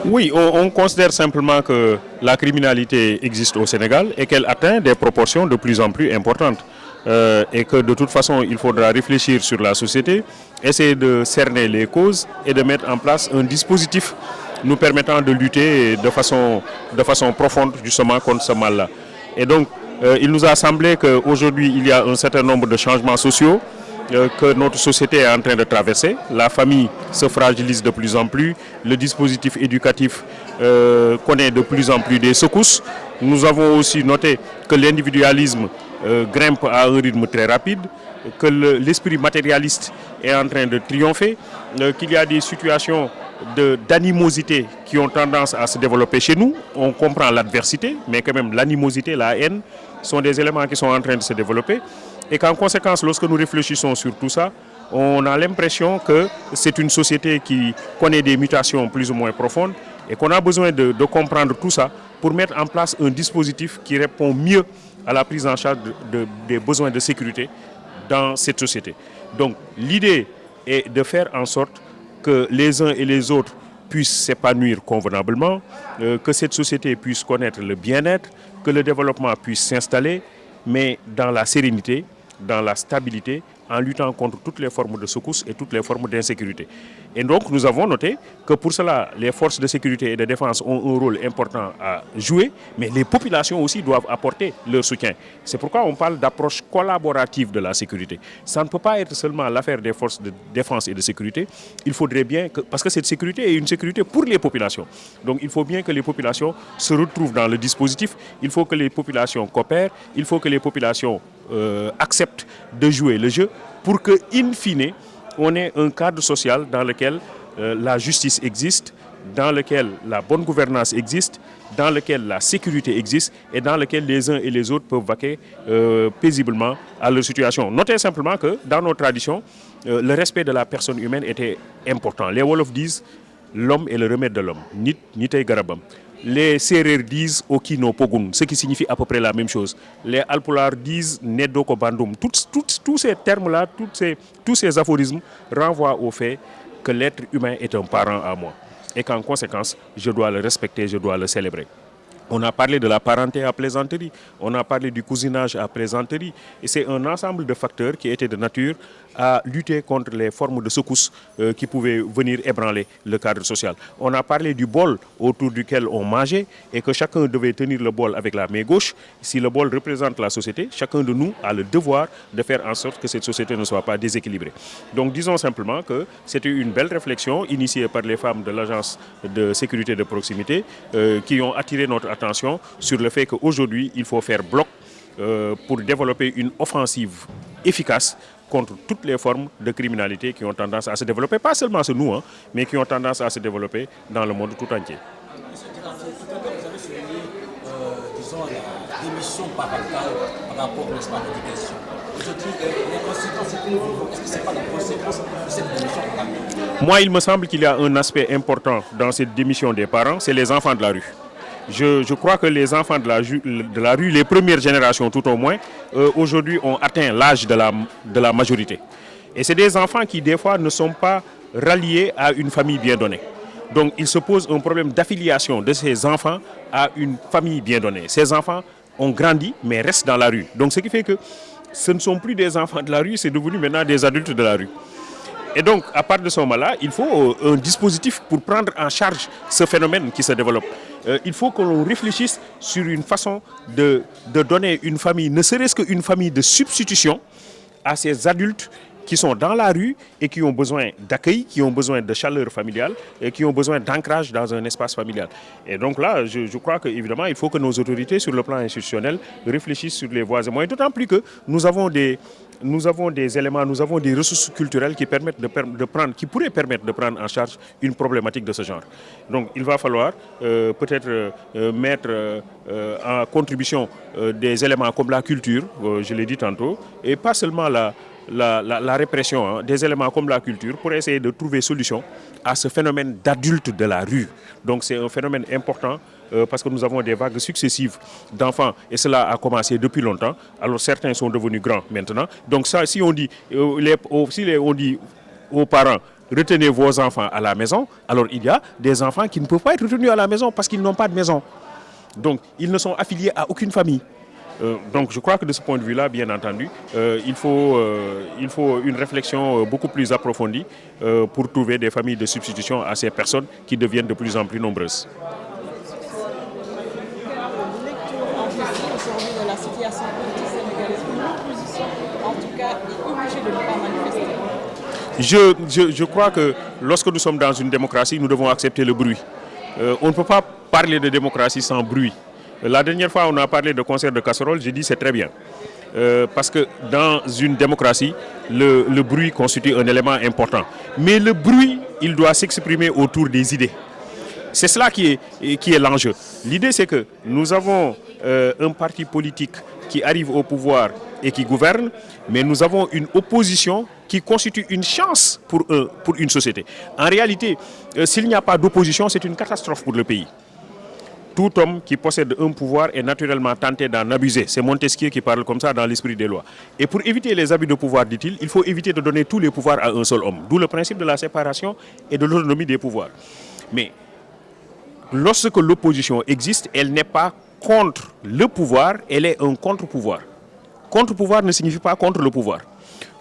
Oui, on considère simplement que la criminalité existe au Sénégal et qu'elle atteint des proportions de plus en plus importantes. Et que de toute façon, il faudra réfléchir sur la société, essayer de cerner les causes et de mettre en place un dispositif nous permettant de lutter de façon profonde justement contre ce mal-là. Et donc, il nous a semblé qu'aujourd'hui, il y a un certain nombre de changements sociaux que notre société est en train de traverser. La famille se fragilise de plus en plus, le dispositif éducatif connaît de plus en plus des secousses. Nous avons aussi noté que l'individualisme grimpe à un rythme très rapide, que l'esprit matérialiste est en train de triompher, qu'il y a des situations d'animosité qui ont tendance à se développer chez nous. On comprend l'adversité, mais quand même l'animosité, la haine sont des éléments qui sont en train de se développer. Et qu'en conséquence, lorsque nous réfléchissons sur tout ça, on a l'impression que c'est une société qui connaît des mutations plus ou moins profondes et qu'on a besoin de comprendre tout ça pour mettre en place un dispositif qui répond mieux à la prise en charge des besoins de sécurité dans cette société. Donc l'idée est de faire en sorte que les uns et les autres puissent s'épanouir convenablement, que cette société puisse connaître le bien-être, que le développement puisse s'installer, mais dans la sérénité, dans la stabilité, en luttant contre toutes les formes de secousses et toutes les formes d'insécurité. Et donc nous avons noté que pour cela, les forces de sécurité et de défense ont un rôle important à jouer, mais les populations aussi doivent apporter leur soutien. C'est pourquoi on parle d'approche collaborative de la sécurité. Ça ne peut pas être seulement l'affaire des forces de défense et de sécurité. Il faudrait bien que, parce que cette sécurité est une sécurité pour les populations. Donc il faut bien que les populations se retrouvent dans le dispositif. Il faut que les populations coopèrent. Il faut que les populations acceptent de jouer le jeu pour que, in fine, on ait un cadre social dans lequel la justice existe, dans lequel la bonne gouvernance existe, dans lequel la sécurité existe et dans lequel les uns et les autres peuvent vaquer paisiblement à leur situation. Notez simplement que dans nos traditions, le respect de la personne humaine était important. Les Wolofs disent l'homme est le remède de l'homme. Nit, nitay garabam. Les Sérères disent Okino Pogun, ce qui signifie à peu près la même chose. Les Alpulars disent Nedoko Bandum. Tous ces termes-là, tous ces aphorismes renvoient au fait que l'être humain est un parent à moi. Et qu'en conséquence, je dois le respecter, je dois le célébrer. On a parlé de la parenté à plaisanterie, on a parlé du cousinage à plaisanterie. Et c'est un ensemble de facteurs qui étaient de nature à lutter contre les formes de secousses qui pouvaient venir ébranler le cadre social. On a parlé du bol autour duquel on mangeait et que chacun devait tenir le bol avec la main gauche. Si le bol représente la société, chacun de nous a le devoir de faire en sorte que cette société ne soit pas déséquilibrée. Donc disons simplement que c'était une belle réflexion initiée par les femmes de l'agence de sécurité de proximité qui ont attiré notre attention sur le fait qu'aujourd'hui, il faut faire bloc pour développer une offensive efficace contre toutes les formes de criminalité qui ont tendance à se développer, pas seulement chez nous, mais qui ont tendance à se développer dans le monde tout entier. Tout à l'heure, vous avez souligné, disons, la démission parentale par rapport à l'éducation. Je dis, les conséquences que nous vivons, est-ce que ce n'est pas la conséquence de cette démission parentale? Moi, il me semble qu'il y a un aspect important dans cette démission des parents, c'est les enfants de la rue. Je crois que les enfants de la rue, les premières générations tout au moins, aujourd'hui ont atteint l'âge de la majorité. Et c'est des enfants qui des fois ne sont pas ralliés à une famille bien donnée. Donc il se pose un problème d'affiliation de ces enfants à une famille bien donnée. Ces enfants ont grandi mais restent dans la rue. Donc ce qui fait que ce ne sont plus des enfants de la rue, c'est devenu maintenant des adultes de la rue. Et donc, à partir de ce moment-là, il faut un dispositif pour prendre en charge ce phénomène qui se développe. Il faut que l'on réfléchisse sur une façon de donner une famille, ne serait-ce qu'une famille de substitution à ces adultes qui sont dans la rue et qui ont besoin d'accueil, qui ont besoin de chaleur familiale et qui ont besoin d'ancrage dans un espace familial. Et donc là, je crois qu'évidemment, il faut que nos autorités, sur le plan institutionnel, réfléchissent sur les voies et moyens, d'autant plus que nous avons des éléments, nous avons des ressources culturelles qui pourraient permettre de prendre en charge une problématique de ce genre. Donc il va falloir peut-être mettre en contribution des éléments comme la culture, je l'ai dit tantôt, et pas seulement la répression, des éléments comme la culture pour essayer de trouver solution à ce phénomène d'adultes de la rue. Donc c'est un phénomène important parce que nous avons des vagues successives d'enfants et cela a commencé depuis longtemps. Alors certains sont devenus grands maintenant. Donc ça, si on dit, on dit aux parents, retenez vos enfants à la maison, alors il y a des enfants qui ne peuvent pas être retenus à la maison parce qu'ils n'ont pas de maison. Donc, ils ne sont affiliés à aucune famille. Donc, je crois que de ce point de vue-là, bien entendu, il faut une réflexion beaucoup plus approfondie pour trouver des familles de substitution à ces personnes qui deviennent de plus en plus nombreuses. Aujourd'hui de la situation politique sénégalaise, l'opposition, en tout cas, est obligée de ne pas manifester. Je crois que lorsque nous sommes dans une démocratie, nous devons accepter le bruit. On ne peut pas parler de démocratie sans bruit. La dernière fois, on a parlé de concert de casseroles, j'ai dit c'est très bien. Parce que dans une démocratie, le bruit constitue un élément important. Mais le bruit, il doit s'exprimer autour des idées. C'est cela qui est l'enjeu. L'idée, c'est que nous avons un parti politique qui arrive au pouvoir et qui gouverne, mais nous avons une opposition qui constitue une chance pour une société. En réalité, s'il n'y a pas d'opposition, c'est une catastrophe pour le pays. Tout homme qui possède un pouvoir est naturellement tenté d'en abuser. C'est Montesquieu qui parle comme ça dans l'esprit des lois. Et pour éviter les abus de pouvoir, dit-il, il faut éviter de donner tous les pouvoirs à un seul homme. D'où le principe de la séparation et de l'autonomie des pouvoirs. Mais lorsque l'opposition existe, elle n'est pas contre le pouvoir, elle est un contre-pouvoir. Contre-pouvoir ne signifie pas contre le pouvoir.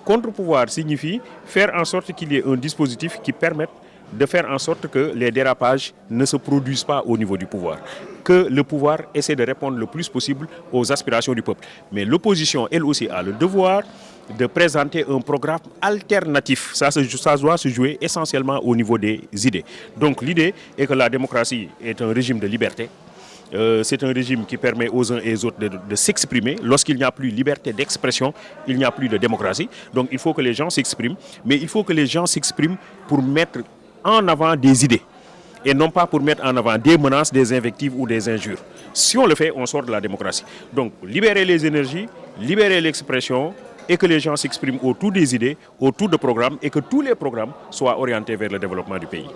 Contre-pouvoir signifie faire en sorte qu'il y ait un dispositif qui permette de faire en sorte que les dérapages ne se produisent pas au niveau du pouvoir. Que le pouvoir essaie de répondre le plus possible aux aspirations du peuple. Mais l'opposition, elle aussi, a le devoir de présenter un programme alternatif. Ça doit se jouer essentiellement au niveau des idées. Donc l'idée est que la démocratie est un régime de liberté. C'est un régime qui permet aux uns et aux autres de s'exprimer. Lorsqu'il n'y a plus liberté d'expression, il n'y a plus de démocratie. Donc il faut que les gens s'expriment, mais il faut que les gens s'expriment pour mettre en avant des idées et non pas pour mettre en avant des menaces, des invectives ou des injures. Si on le fait, on sort de la démocratie. Donc libérer les énergies, libérer l'expression et que les gens s'expriment autour des idées, autour de programmes et que tous les programmes soient orientés vers le développement du pays.